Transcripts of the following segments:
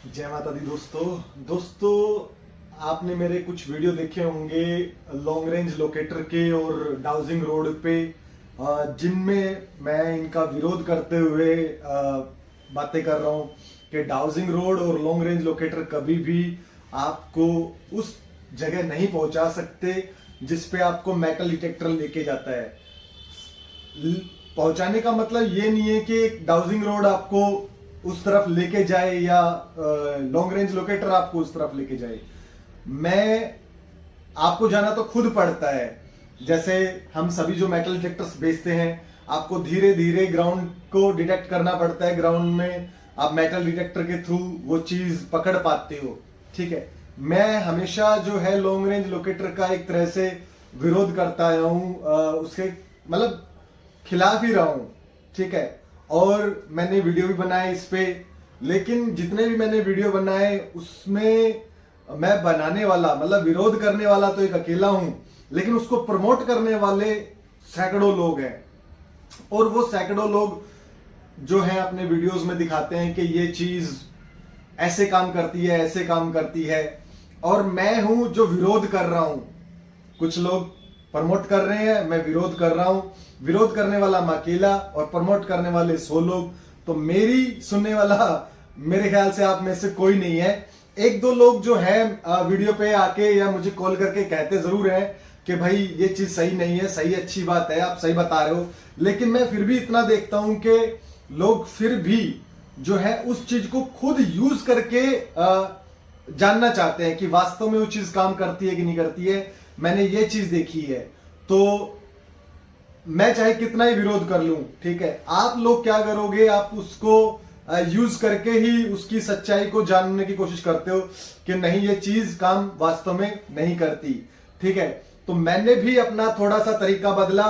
जय माता दी दोस्तों आपने मेरे कुछ वीडियो देखे होंगे लॉन्ग रेंज लोकेटर के और डाउजिंग रोड पे, जिनमें मैं इनका विरोध करते हुए बातें कर रहा हूँ कि डाउजिंग रोड और लॉन्ग रेंज लोकेटर कभी भी आपको उस जगह नहीं पहुंचा सकते जिस पे आपको मेटल डिटेक्टर लेके जाता है। पहुंचाने का मतलब ये नहीं है कि डाउजिंग रोड आपको उस तरफ लेके जाए या लॉन्ग रेंज लोकेटर आपको उस तरफ लेके जाए। मैं आपको जाना तो खुद पड़ता है। जैसे हम सभी जो मेटल डिटेक्टर्स बेचते हैं, आपको धीरे धीरे ग्राउंड को डिटेक्ट करना पड़ता है। ग्राउंड में आप मेटल डिटेक्टर के थ्रू वो चीज पकड़ पाते हो, ठीक है। मैं हमेशा जो है लॉन्ग रेंज लोकेटर का एक तरह से विरोध करता आया हूं, उसके मतलब खिलाफ ही रहा हूं, ठीक है। और मैंने वीडियो भी बनाए इस पे, लेकिन जितने भी मैंने वीडियो बनाए उसमें मैं बनाने वाला मतलब विरोध करने वाला तो एक अकेला हूं, लेकिन उसको प्रमोट करने वाले सैकड़ों लोग हैं। और वो सैकड़ों लोग जो है अपने वीडियोस में दिखाते हैं कि ये चीज ऐसे काम करती है, ऐसे काम करती है, और मैं हूं जो विरोध कर रहा हूं। कुछ लोग प्रमोट कर रहे हैं, मैं विरोध कर रहा हूं। विरोध करने वाला मैं अकेला और प्रमोट करने वाले 100 लोग। तो मेरी सुनने वाला मेरे ख्याल से आप में से कोई नहीं है। एक दो लोग जो है वीडियो पे आके या मुझे कॉल करके कहते जरूर हैं कि भाई ये चीज सही नहीं है, सही अच्छी बात है, आप सही बता रहे हो। लेकिन मैं फिर भी इतना देखता हूं कि लोग फिर भी जो है उस चीज को खुद यूज करके जानना चाहते हैं कि वास्तव में वो चीज काम करती है कि नहीं करती है। मैंने ये चीज देखी है, तो मैं चाहे कितना ही विरोध कर लूं, ठीक है, आप लोग क्या करोगे, आप उसको यूज करके ही उसकी सच्चाई को जानने की कोशिश करते हो कि नहीं ये चीज काम वास्तव में नहीं करती, ठीक है। तो मैंने भी अपना थोड़ा सा तरीका बदला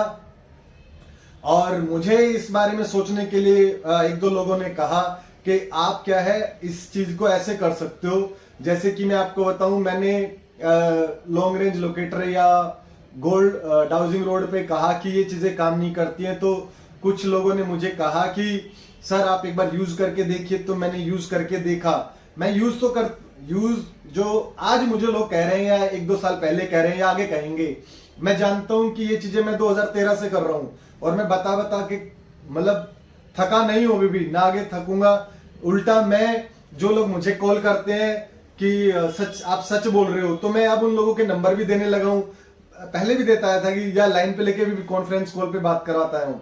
और मुझे इस बारे में सोचने के लिए एक दो लोगों ने कहा कि आप क्या है इस चीज को ऐसे कर सकते हो। जैसे कि मैं आपको बताऊं, मैंने लॉन्ग रेंज लोकेटर या गोल्ड डाउजिंग रोड पे कहा कि ये चीजें काम नहीं करती हैं, तो कुछ लोगों ने मुझे कहा कि सर आप एक बार यूज करके देखिए। तो मैंने यूज करके देखा। मैं यूज जो आज मुझे लोग कह रहे हैं या एक दो साल पहले कह रहे हैं या आगे कहेंगे, मैं जानता हूं कि ये चीजें मैं 2013 से कर रहा हूं और मैं बता के मतलब थका नहीं हूं, अभी भी ना आगे थकूंगा। उल्टा मैं जो लोग मुझे कॉल करते हैं कि आप सच बोल रहे हो, तो मैं अब उन लोगों के नंबर भी देने लगा हूं। पहले भी देता आया था कि या लाइन पे लेके भी कॉन्फ्रेंस कॉल पे बात करवाता हूं।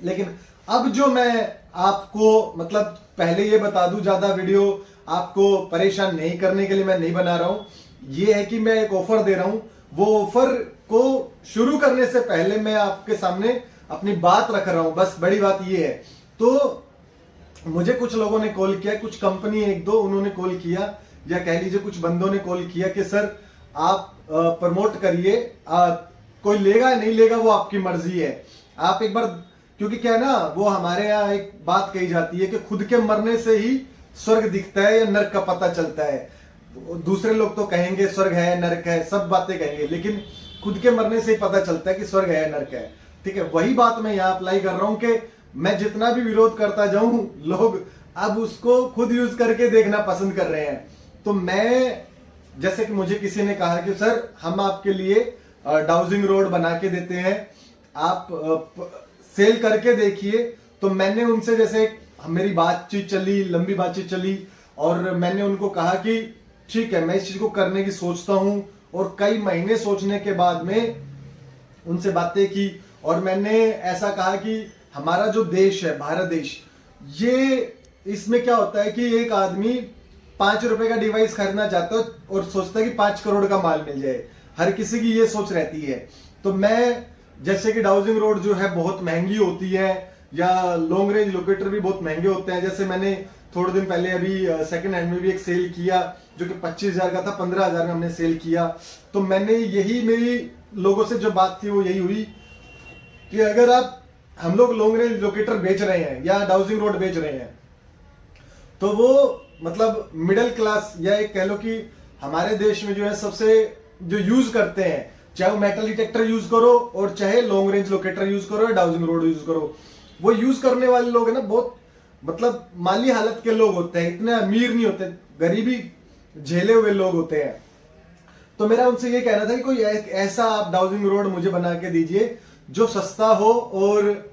लेकिन अब जो मैं आपको मतलब पहले ये बता दूं, ज्यादा वीडियो आपको परेशान नहीं करने के लिए मैं नहीं बना रहा हूं। ये है कि मैं एक ऑफर दे रहा हूं। वो ऑफर को शुरू करने से पहले मैं आपके सामने अपनी बात रख रहा हूं, बस बड़ी बात ये है। तो मुझे कुछ लोगों ने कॉल किया, कुछ कंपनी एक दो उन्होंने कॉल किया, या कह लीजिए कुछ बंदों ने कॉल किया कि सर आप प्रमोट करिए, कोई लेगा या नहीं लेगा वो आपकी मर्जी है। आप एक बार, क्योंकि क्या है ना, वो हमारे यहाँ एक बात कही जाती है कि खुद के मरने से ही स्वर्ग दिखता है या नर्क का पता चलता है। दूसरे लोग तो कहेंगे स्वर्ग है नर्क है, सब बातें कहेंगे, लेकिन खुद के मरने से ही पता चलता है कि स्वर्ग है नर्क है, ठीक है। वही बात मैं यहाँ अप्लाई कर रहा हूं कि मैं जितना भी विरोध करता जाऊं, लोग अब उसको खुद यूज करके देखना पसंद कर रहे हैं। तो मैं, जैसे कि मुझे किसी ने कहा कि सर हम आपके लिए डाउजिंग रोड बना के देते हैं, आप सेल करके देखिए। तो मैंने उनसे जैसे मेरी बातचीत चली, लंबी बातचीत चली, और मैंने उनको कहा कि ठीक है मैं इस चीज को करने की सोचता हूं। और कई महीने सोचने के बाद में उनसे बातें की और मैंने ऐसा कहा कि हमारा जो देश है, भारत देश, ये इसमें क्या होता है कि एक आदमी 5 रुपए का डिवाइस खरीदना चाहता है और सोचता है कि 5 करोड़ का माल मिल जाए। हर किसी की ये सोच रहती है। तो मैं, जैसे कि डाउजिंग रोड जो है बहुत महंगी होती है, या लॉन्ग रेंज लोकेटर भी बहुत महंगे होते हैं। जैसे मैंने थोड़े दिन पहले अभी सेकंड हैंड में भी एक सेल किया जो कि 25,000 का था, 15,000 में हमने सेल किया। तो मैंने यही, मेरी लोगों से जो बात थी वो यही हुई कि अगर हम लोग लॉन्ग रेंज लोकेटर बेच रहे हैं या डाउजिंग रोड बेच रहे हैं, तो वो मतलब मिडिल क्लास, या एक कह लो कि हमारे देश में जो है सबसे जो यूज करते हैं, चाहे वो मेटल डिटेक्टर यूज करो और चाहे लॉन्ग रेंज लोकेटर यूज करो या डाउजिंग रोड यूज करो, वो यूज करने वाले लोग है ना बहुत मतलब माली हालत के लोग होते हैं, इतने अमीर नहीं होते। गरीबी झेले हुए लोग होते हैं। तो मेरा उनसे ये कहना था कि कोई ऐसा आप डाउजिंग रोड मुझे बना के दीजिए जो सस्ता हो और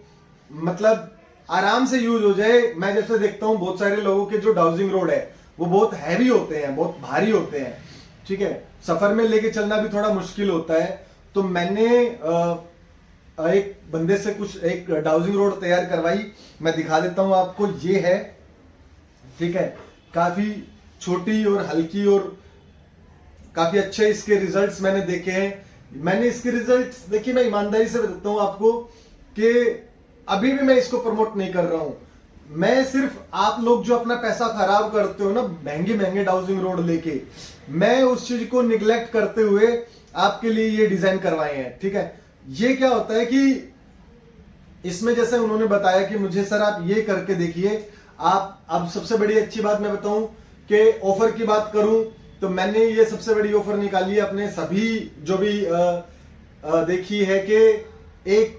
मतलब आराम से यूज हो जाए। मैं जैसे देखता हूं बहुत सारे लोगों के जो डाउजिंग रोड है वो बहुत हैवी होते हैं, बहुत भारी होते हैं, ठीक है, सफर में लेके चलना भी थोड़ा मुश्किल होता है। तो मैंने एक बंदे से कुछ एक डाउजिंग रोड तैयार करवाई, मैं दिखा देता हूं आपको। ये है, ठीक है, काफी छोटी और हल्की और काफी अच्छे इसके रिजल्ट्स मैंने देखे हैं। मैंने इसके रिजल्ट्स देखिए, मैं ईमानदारी से बताता हूं आपको कि अभी भी मैं इसको प्रमोट नहीं कर रहा हूं। मैं सिर्फ आप लोग जो अपना पैसा खराब करते हो ना महंगे महंगे डाउजिंग रोड लेके, मैं उस चीज को निगलेक्ट करते हुए आपके लिए ये डिजाइन करवाए हैं, ठीक है। ये क्या होता है कि इसमें जैसे उन्होंने बताया कि मुझे सर आप ये करके देखिए आप। अब सबसे बड़ी अच्छी बात मैं बताऊं कि ऑफर की बात करूं तो मैंने ये सबसे बड़ी ऑफर निकाली है अपने सभी जो भी देखी है कि एक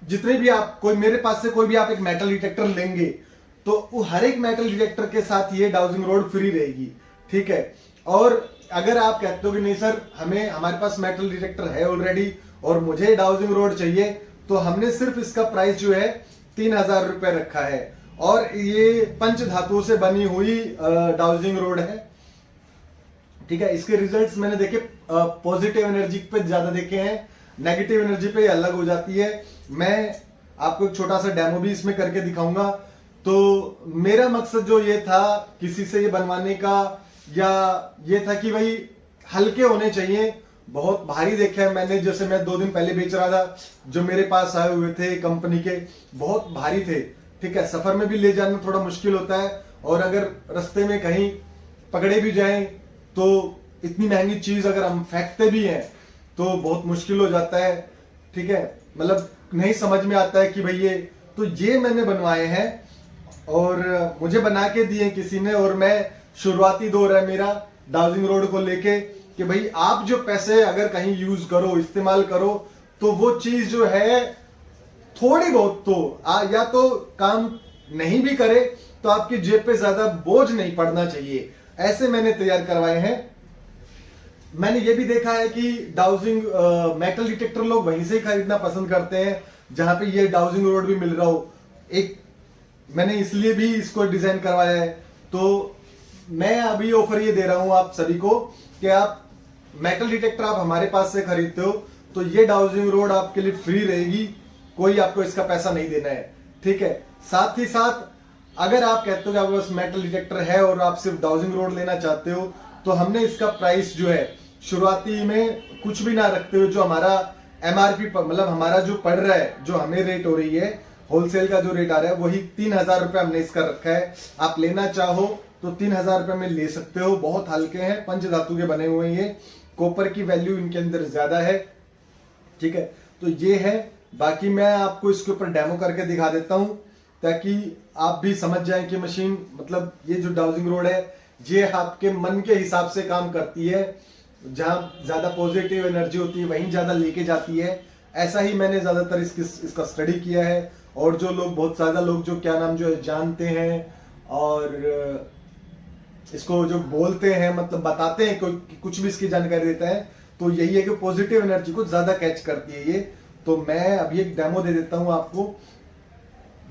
जितने भी आप कोई मेरे पास से कोई भी आप एक मेटल डिटेक्टर लेंगे तो वो हर एक मेटल डिटेक्टर के साथ ये डाउजिंग रोड फ्री रहेगी, ठीक है। और अगर आप कहते हो कि नहीं सर हमें हमारे पास मेटल डिटेक्टर है ऑलरेडी और मुझे डाउजिंग रोड चाहिए, तो हमने सिर्फ इसका प्राइस जो है 3000 रुपए रखा है। और ये पंच धातुओं से बनी हुई डाउजिंग रोड है, ठीक है। इसके रिजल्ट्स मैंने देखे, पॉजिटिव एनर्जी पे ज्यादा देखे हैं, नेगेटिव एनर्जी पे अलग हो जाती है। मैं आपको एक छोटा सा डेमो भी इसमें करके दिखाऊंगा। तो मेरा मकसद जो ये था किसी से ये बनवाने का, या ये था कि भाई हल्के होने चाहिए। बहुत भारी देखा है मैंने, जैसे मैं 2 दिन पहले बेच रहा था, जो मेरे पास आए हुए थे कंपनी के, बहुत भारी थे, ठीक है। सफर में भी ले जाना थोड़ा मुश्किल होता है, और अगर रास्ते में कहीं पकड़े भी जाएं तो इतनी महंगी चीज अगर हम फेंकते भी हैं तो बहुत मुश्किल हो जाता है, ठीक है। मतलब नहीं समझ में आता है कि भाई ये मैंने बनवाए हैं और मुझे बना के दिए किसी ने। और मैं शुरुआती दौर है मेरा डाउजिंग रोड को लेके कि भाई आप जो पैसे अगर कहीं यूज करो, इस्तेमाल करो, तो वो चीज जो है थोड़ी बहुत तो या तो काम नहीं भी करे तो आपकी जेब पे ज्यादा बोझ नहीं पड़ना चाहिए, ऐसे मैंने तैयार करवाए हैं। मैंने ये भी देखा है कि डाउजिंग मेटल डिटेक्टर लोग वहीं से ही खरीदना पसंद करते हैं जहां पे ये डाउजिंग रोड भी मिल रहा हो। एक मैंने इसलिए भी इसको डिजाइन करवाया है। तो मैं अभी ऑफर ये दे रहा हूं आप सभी को कि आप मेटल डिटेक्टर आप हमारे पास से खरीदते हो तो ये डाउजिंग रोड आपके लिए फ्री रहेगी, कोई आपको इसका पैसा नहीं देना है, ठीक है। साथ ही साथ अगर आप कहते हो कि आपके पास मेटल डिटेक्टर है और आप सिर्फ डाउजिंग रोड लेना चाहते हो, तो हमने इसका प्राइस जो है शुरुआती में कुछ भी ना रखते हुए, जो हमारा एमआरपी मतलब हमारा जो पड़ रहा है, जो हमें रेट हो रही है, होलसेल का जो रेट आ रहा है वही 3000 रुपए हमने इसका रखा है। आप लेना चाहो तो 3000 रुपए में ले सकते हो। बहुत हल्के हैं, पंच धातु के बने हुए हैं, कॉपर की वैल्यू इनके अंदर ज्यादा है, ठीक है। तो ये है, बाकी मैं आपको इसके ऊपर डेमो करके दिखा देता हूं ताकि आप भी समझ जाएं कि मशीन मतलब ये जो डाउजिंग रोड है ये आपके मन के हिसाब से काम करती है। जहां ज्यादा पॉजिटिव एनर्जी होती है वहीं ज्यादा लेके जाती है। ऐसा ही मैंने ज्यादातर इसका स्टडी किया है। और जो लोग बहुत ज्यादा लोग जो क्या नाम जो है जानते हैं और इसको जो बोलते हैं, मतलब बताते हैं, कोई कुछ भी इसकी जानकारी देता है, तो यही है कि पॉजिटिव एनर्जी को ज्यादा कैच करती है ये। तो मैं अभी एक डेमो दे देता हूं आपको,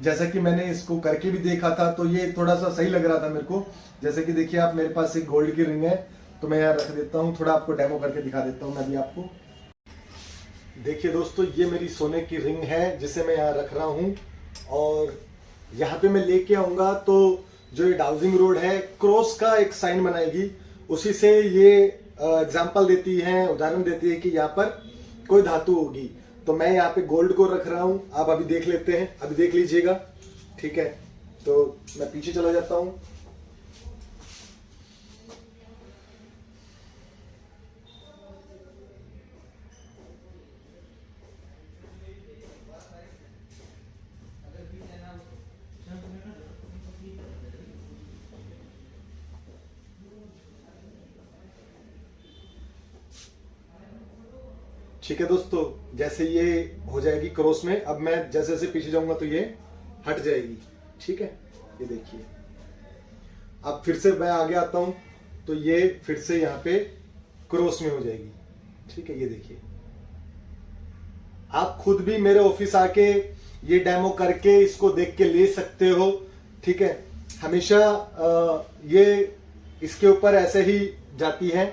जैसा कि मैंने इसको करके भी देखा था तो ये थोड़ा सा सही लग रहा था मेरे को। जैसे कि देखिए आप, मेरे पास एक गोल्ड की रिंग है तो मैं यहाँ रख देता हूँ, थोड़ा आपको डेमो करके दिखा देता हूँ मैं अभी आपको। देखिए दोस्तों, ये मेरी सोने की रिंग है जिसे मैं यहाँ रख रहा हूँ, और यहाँ पे मैं लेके आऊंगा तो जो ये डाउजिंग रोड है क्रॉस का एक साइन बनाएगी। उसी से ये एग्जाम्पल देती है, उदाहरण देती है कि यहाँ पर कोई धातु होगी। तो मैं यहाँ पे गोल्ड को रख रहा हूँ, आप अभी देख लेते हैं, अभी देख लीजिएगा, ठीक है। तो मैं पीछे चला जाता हूँ। ठीक है दोस्तों, जैसे ये हो जाएगी क्रॉस में, अब मैं जैसे जैसे पीछे जाऊंगा तो ये हट जाएगी, ठीक है। ये देखिए, अब फिर से मैं आगे आता हूं तो ये फिर से यहाँ पे क्रॉस में हो जाएगी। ठीक है, ये देखिए, आप खुद भी मेरे ऑफिस आके ये डेमो करके इसको देख के ले सकते हो। ठीक है, हमेशा ये इसके ऊपर ऐसे ही जाती है।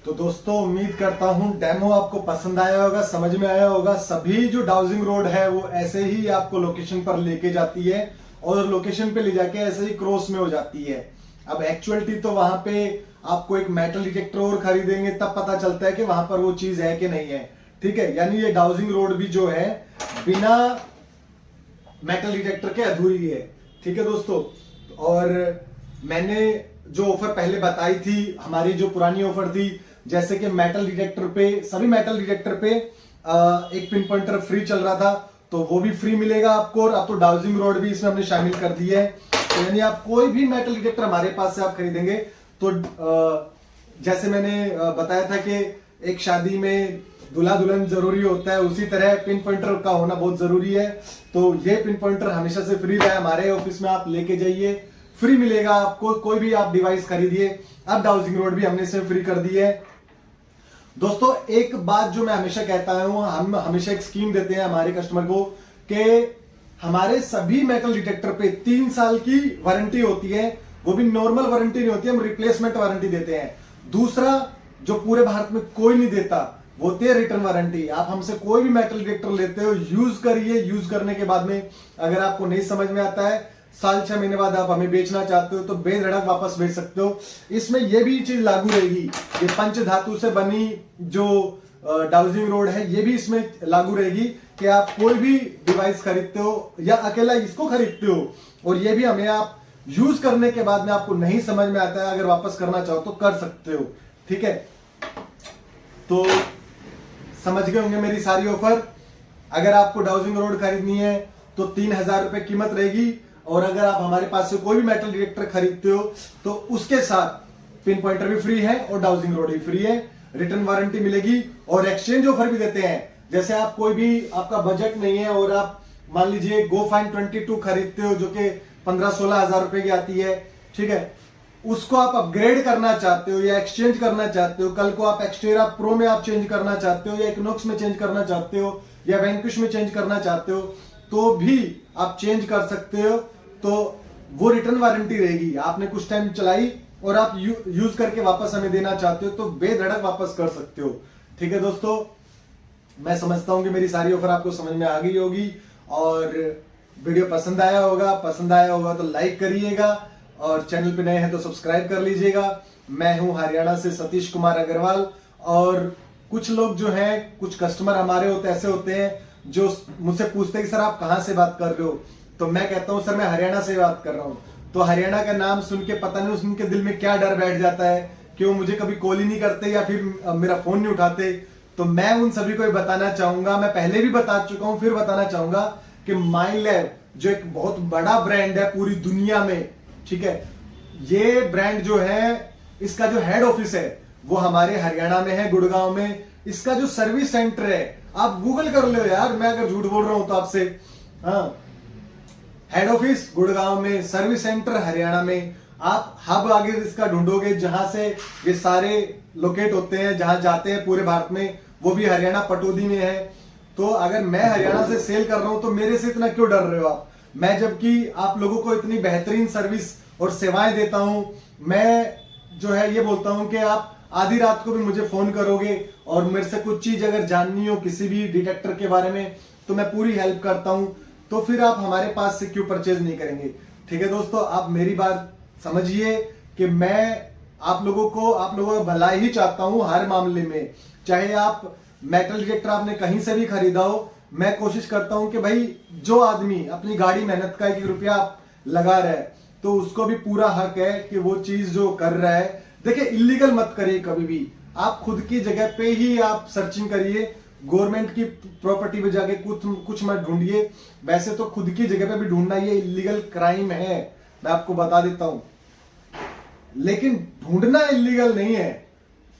तो दोस्तों उम्मीद करता हूं डेमो आपको पसंद आया होगा, समझ में आया होगा। सभी जो डाउजिंग रोड है वो ऐसे ही आपको लोकेशन पर लेके जाती है और लोकेशन पे ले जाके ऐसे ही क्रॉस में हो जाती है। अब एक्चुअलिटी तो वहां पे आपको एक मेटल डिटेक्टर और खरीदेंगे तब पता चलता है कि वहां पर वो चीज है कि नहीं है। ठीक है, यानी ये डाउजिंग रोड भी जो है बिना मेटल डिटेक्टर के अधूरी है। ठीक है दोस्तों, और मैंने जो ऑफर पहले बताई थी, हमारी जो पुरानी ऑफर थी, जैसे कि मेटल डिटेक्टर पे, सभी मेटल डिटेक्टर पे एक पिन पॉइंटर फ्री चल रहा था, तो वो भी फ्री मिलेगा आपको। और अब तो डाउजिंग रोड भी इसमें हमने शामिल कर दी है। तो यानी आप कोई भी मेटल डिटेक्टर हमारे पास से आप खरीदेंगे तो जैसे मैंने बताया था कि एक शादी में दूल्हा दुल्हन जरूरी होता है, उसी तरह पिन पॉइंटर का होना बहुत जरूरी है। तो ये पिन पॉइंटर हमेशा से फ्री रहा है, हमारे ऑफिस में आप लेके जाइए, फ्री मिलेगा आपको। कोई भी आप डिवाइस खरीदिए। अब डाउजिंग रोड भी हमने इसमें फ्री कर दी है। दोस्तों एक बात जो मैं हमेशा कहता हूं, हम हमेशा एक स्कीम देते हैं हमारे कस्टमर को कि हमारे सभी मेटल डिटेक्टर पे 3 साल की वारंटी होती है। वो भी नॉर्मल वारंटी नहीं होती है, हम रिप्लेसमेंट वारंटी देते हैं। दूसरा जो पूरे भारत में कोई नहीं देता वो होती है रिटर्न वारंटी। आप हमसे कोई भी मेटल डिटेक्टर लेते हो, यूज करिए, यूज करने के बाद में अगर आपको नहीं समझ में आता है, साल 6 महीने बाद आप हमें बेचना चाहते हो तो बेधड़क वापस बेच सकते हो। इसमें यह भी चीज लागू रहेगी, ये पंच धातु से बनी जो डाउजिंग रोड है ये भी इसमें लागू रहेगी कि आप कोई भी डिवाइस खरीदते हो या अकेला इसको खरीदते हो और ये भी हमें आप यूज करने के बाद में आपको नहीं समझ में आता है, अगर वापस करना चाहो तो कर सकते हो। ठीक है, तो समझ गए होंगे मेरी सारी ऑफर। अगर आपको डाउजिंग रोड खरीदनी है तो 3000 रुपए कीमत रहेगी, और अगर आप हमारे पास से कोई भी मेटल डिटेक्टर खरीदते हो तो उसके साथ पिन पॉइंटर भी फ्री है और डाउजिंग रोड भी फ्री है, रिटर्न वारंटी मिलेगी और एक्सचेंज ऑफर भी देते हैं। जैसे आप कोई भी आपका बजट नहीं है और आप मान लीजिए GoFind 22 खरीदते हो जो कि 15-16 हजार रुपए की आती है। ठीक है, उसको आप अपग्रेड करना चाहते हो या एक्सचेंज करना चाहते हो, कल को आप एक्सटेरा प्रो में आप चेंज करना चाहते हो या इक्विनॉक्स में चेंज करना चाहते हो या वैंक्विश में चेंज करना चाहते हो तो भी आप चेंज कर सकते हो। तो वो रिटर्न वारंटी रहेगी। आपने कुछ टाइम चलाई और आप यूज करके वापस हमें देना चाहते हो तो बेधड़क वापस कर सकते हो। ठीक है दोस्तों, मैं समझता हूं कि मेरी सारी ऑफर आपको समझ में आ गई होगी और वीडियो पसंद आया होगा तो लाइक करिएगा और चैनल पे नए हैं तो सब्सक्राइब कर लीजिएगा। मैं हूं हरियाणा से सतीश कुमार अग्रवाल, और कुछ लोग जो हैं, कुछ कस्टमर हमारे ऐसे होते हैं जो मुझसे पूछते हैं कि सर आप कहां से बात कर रहे हो, तो मैं कहता हूं सर मैं हरियाणा से बात कर रहा हूं। तो हरियाणा का नाम सुन के पता नहीं उनके दिल में क्या डर बैठ जाता है कि वो मुझे कभी कॉल ही नहीं करते या फिर मेरा फोन नहीं उठाते। तो मैं उन सभी को बताना चाहूंगा, मैं पहले भी बता चुका हूं, फिर बताना चाहूंगा कि माइंडलैब जो एक बहुत बड़ा ब्रांड है पूरी दुनिया में, ठीक है, ये ब्रांड जो है इसका जो हेड ऑफिस है वो हमारे हरियाणा में है, गुड़गांव में। इसका जो सर्विस सेंटर है आप गूगल कर लो यार, मैं अगर झूठ बोल रहा हूं तो आपसे। हाँ, हेड ऑफिस गुड़गांव में, सर्विस सेंटर हरियाणा में। आप हब आगे इसका ढूंढोगे जहां से ये सारे लोकेट होते हैं, जहां जाते हैं पूरे भारत में, वो भी हरियाणा पटौदी में है। तो अगर मैं हरियाणा से सेल कर रहा हूं तो मेरे से इतना क्यों डर रहे हो आप? मैं जबकि आप लोगों को इतनी बेहतरीन सर्विस और सेवाएं देता हूं, मैं जो है ये बोलता हूं कि आप आधी रात को भी मुझे फोन करोगे और मेरे से कुछ चीज अगर जाननी हो किसी भी डिटेक्टर के बारे में तो मैं पूरी हेल्प करता हूं। तो फिर आप हमारे पास से क्यों परचेज नहीं करेंगे? ठीक है दोस्तों, आप मेरी बात समझिए कि मैं आप लोगों का भला ही चाहता हूं हर मामले में। चाहे आप मेटल डिटेक्टर आपने कहीं से भी खरीदा हो, मैं कोशिश करता हूं कि भाई जो आदमी अपनी गाड़ी मेहनत का 1 रुपया लगा रहा है तो उसको भी पूरा हक है कि वो चीज जो कर रहा है, देखिए इलीगल मत करिए कभी भी। आप खुद की जगह पे ही आप सर्चिंग करिए, गवर्नमेंट की प्रॉपर्टी पे जाके कुछ मत ढूंढिए। वैसे तो खुद की जगह पे भी ढूंढना ये इलीगल क्राइम है, मैं आपको बता देता हूं, लेकिन ढूंढना इलीगल नहीं है,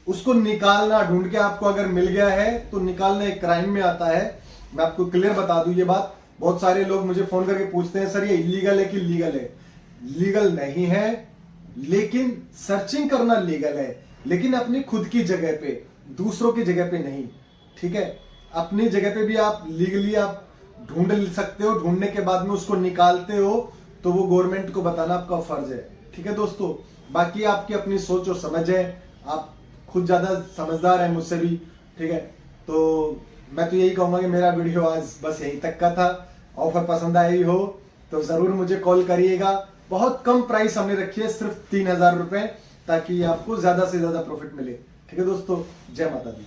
उसको निकालना, ढूंढ के आपको अगर मिल गया है तो निकालना एक क्राइम में आता है। मैं आपको क्लियर बता दूं ये बात। बहुत सारे लोग मुझे फोन करके पूछते हैं सर ये इलीगल है कि लीगल है। लीगल नहीं है, लेकिन सर्चिंग करना लीगल है, लेकिन अपनी खुद की जगह पे, दूसरों की जगह पे नहीं। ठीक है, अपनी जगह पे भी आप लीगली आप ढूंढ सकते हो, ढूंढने के बाद में उसको निकालते हो तो वो गवर्नमेंट को बताना आपका फर्ज है। ठीक है दोस्तों, बाकी आपकी अपनी सोच और समझ है, आप खुद ज्यादा समझदार है मुझसे भी। ठीक है, तो मैं तो यही कहूंगा कि मेरा वीडियो आज बस यहीं तक का था। ऑफर पसंद आई हो तो जरूर मुझे कॉल करिएगा। बहुत कम प्राइस हमने रखी है, सिर्फ 3000 रुपए, ताकि आपको ज्यादा से ज्यादा प्रॉफिट मिले। ठीक है दोस्तों, जय माता दी।